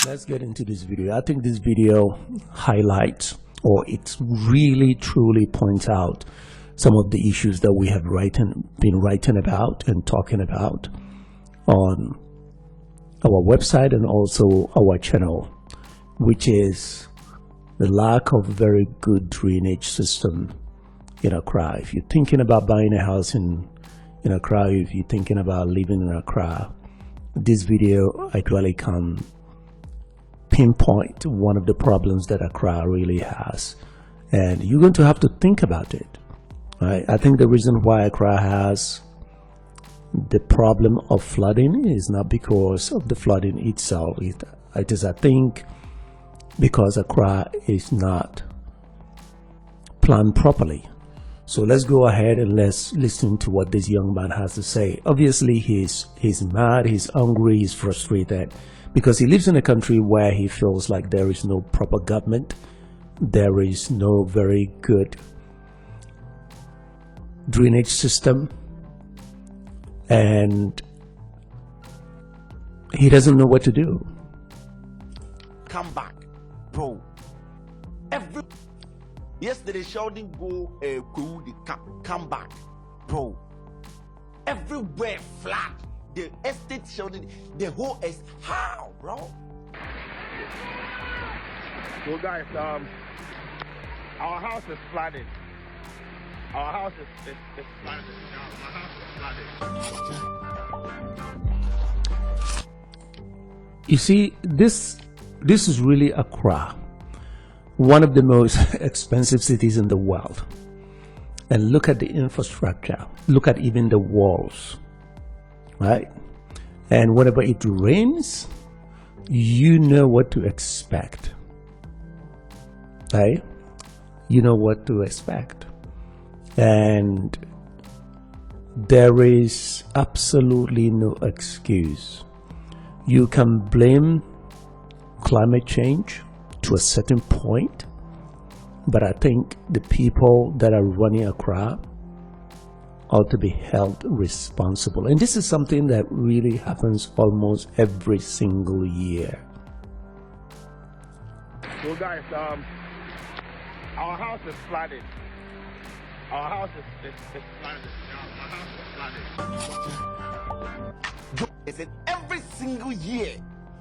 Let's get into this video. I think this video highlights, or it really truly points out some of the issues that we have been writing about and talking about on our website and also our channel, which is the lack of very good drainage system in Accra. If you're thinking about buying a house in Accra, if you're thinking about living in Accra, this video actually can pinpoint one of the problems that Accra really has, and you're going to have to think about it. Right? I think the reason why Accra has the problem of flooding is not because of the flooding itself. It is, I think, because Accra is not planned properly. So let's go ahead and let's listen to what this young man has to say. Obviously, he's mad, he's angry, he's frustrated, because he lives in a country where he feels like there is no proper government, there is no very good drainage system, and he doesn't know what to do. Come back, bro. Yesterday shouting go come back, bro. Everywhere flat. The estate shouting, the whole is how, bro? Well, guys, our house is flooded. Our house is flooded. My house is flooded. You see, this is really Accra, one of the most expensive cities in the world. And look at the infrastructure. Look at even the walls. Right? And whenever it rains, you know what to expect. Right? You know what to expect. And there is absolutely no excuse. You can blame climate change to a certain point, but I think the people that are running Accra ought to be held responsible. And this is something that really happens almost every single year. Well, guys, our house is flooded. Our house is flooded. My house is flooded. They said every single year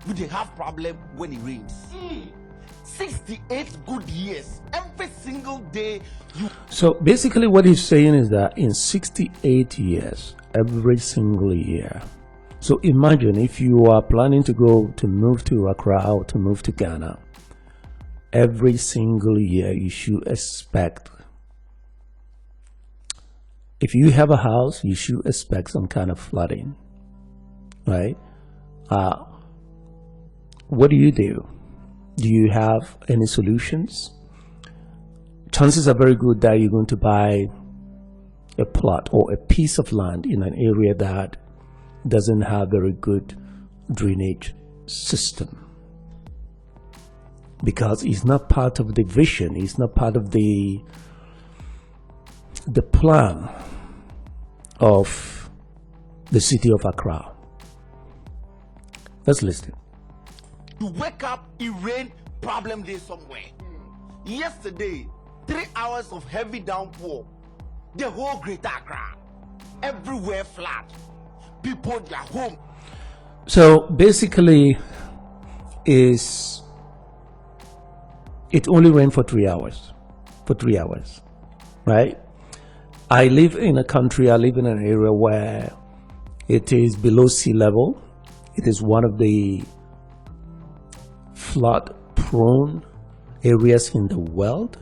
we have problem when it rains. 68 good years, every single day. So basically what he's saying is that in 68 years, every single year. So imagine if you are planning to move to Accra or to move to Ghana, every single year you should expect, if you have a house, you should expect some kind of flooding, right? What do you do? Do you have any solutions? Chances are very good that you're going to buy a plot or a piece of land in an area that doesn't have very good drainage system, because it's not part of the vision, it's not part of the plan of the city of Accra. Let's listen. You wake up, it rain, problem day somewhere. Yesterday, 3 hours of heavy downpour. The whole Greater Accra, everywhere flat. People, their home. So basically, it only rained for 3 hours. For 3 hours, right? I live in an area where it is below sea level. It is one of the flood-prone areas in the world,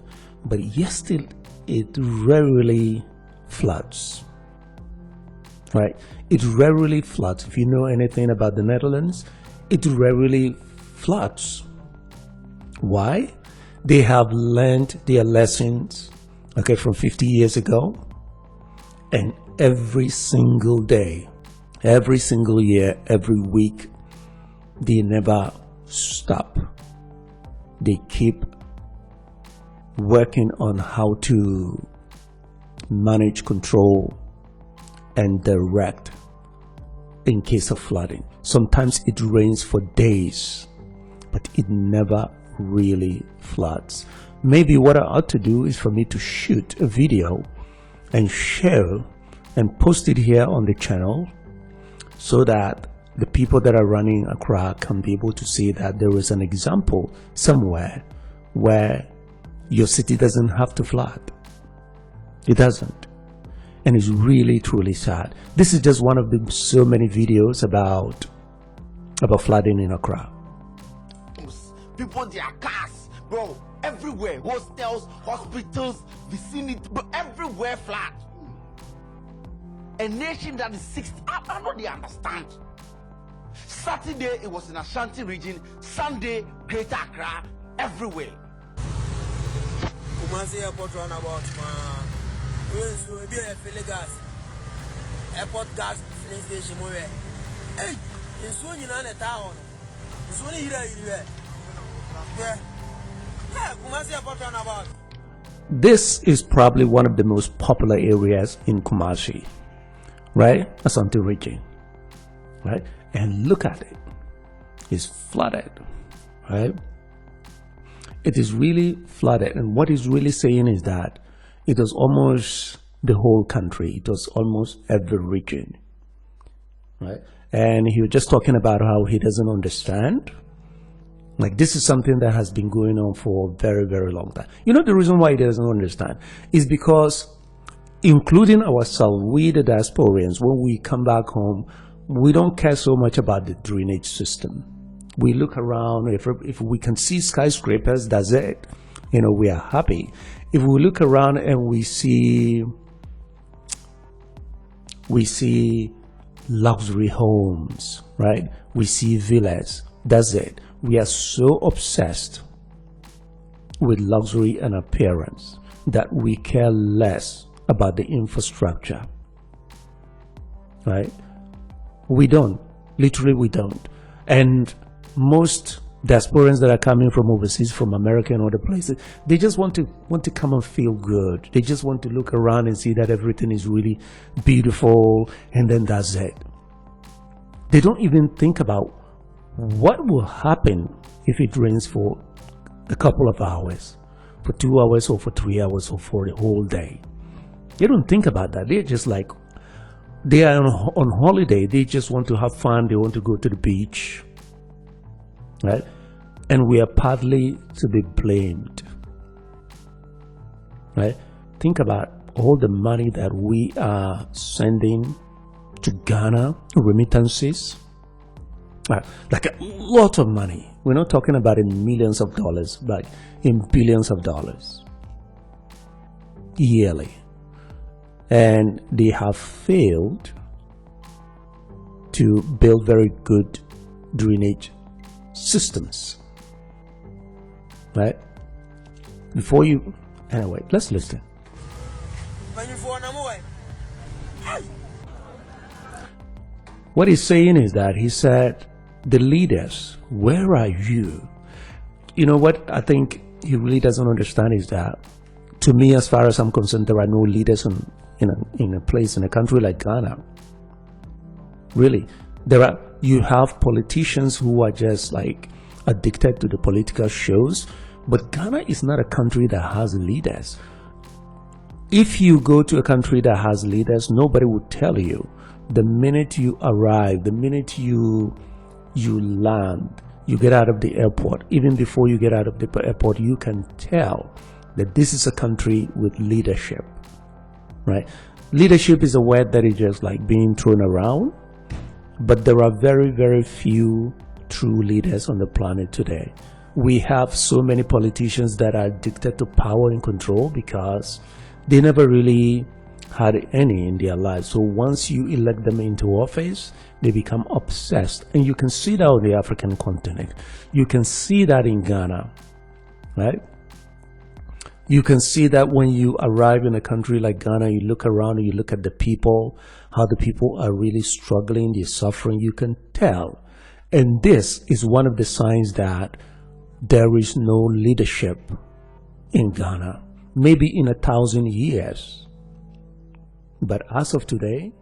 but yet still it rarely floods. Right? It rarely floods. If you know anything about the Netherlands, it rarely floods. Why? They have learned their lessons, okay, from 50 years ago, and every single day, every single year, every week, they never stop. They keep working on how to manage, control, and direct in case of flooding. Sometimes it rains for days but it never really floods. Maybe what I ought to do is for me to shoot a video and share and post it here on the channel so that the people that are running Accra can be able to see that there is an example somewhere where your city doesn't have to flood. It doesn't. And it's really, truly sad. This is just one of the so many videos about flooding in Accra. People, their cars, bro, everywhere. Hostels, hospitals, vicinity, but everywhere flat. A nation that is 60, I know they understand. Saturday, it was in Ashanti region. Sunday, Greater Accra, everywhere. Kumasi airport runabout, man. We be a fill gas. Airport gas filling station, more. Hey, it's soon in a town. It's only here. Yeah. Kumasi airport runabout. This is probably one of the most popular areas in Kumasi, right? Ashanti region, right? And look at it. It's flooded, right? It is really flooded. And what it's really saying is that it was almost the whole country. It was almost every region, right? And he was just talking about how he doesn't understand. Like, this is something that has been going on for a very, very long time. You know, the reason why he doesn't understand is because, including ourselves, we the diasporians, when we come back home, we don't care so much about the drainage system. We look around, if we can see skyscrapers, that's it. You know, we are happy. If we look around and we see luxury homes, right? We see villas, that's it. We are so obsessed with luxury and appearance that we care less about the infrastructure, right? We don't. Literally, we don't. And most diasporans that are coming from overseas, from America and other places, they just want to come and feel good. They just want to look around and see that everything is really beautiful, and then that's it. They don't even think about what will happen if it rains for a couple of hours, for 2 hours or for 3 hours or for the whole day. They don't think about that. They're just like, they are on holiday. They just want to have fun. They want to go to the beach, right? And we are partly to be blamed, right? Think about all the money that we are sending to Ghana, remittances, like a lot of money. We're not talking about in millions of dollars, but in billions of dollars yearly. And they have failed to build very good drainage systems, right? Before you, anyway, let's listen. What he's saying is that he said, the leaders, where are you? You know what I think he really doesn't understand is that, to me, as far as I'm concerned, there are no leaders in a place, in a country like Ghana. Really, you have politicians who are just like addicted to the political shows, but Ghana is not a country that has leaders. If you go to a country that has leaders, nobody would tell you. The minute you arrive, the minute you land, you get out of the airport, even before you get out of the airport, you can tell that this is a country with leadership, right? Leadership is a word that is just like being thrown around, but there are very, very few true leaders on the planet today. We have so many politicians that are addicted to power and control because they never really had any in their lives. So once you elect them into office, they become obsessed. And you can see that on the African continent. You can see that in Ghana, right? You can see that when you arrive in a country like Ghana, you look around and you look at the people, how the people are really struggling, they're suffering, you can tell. And this is one of the signs that there is no leadership in Ghana, maybe in 1,000 years. But as of today,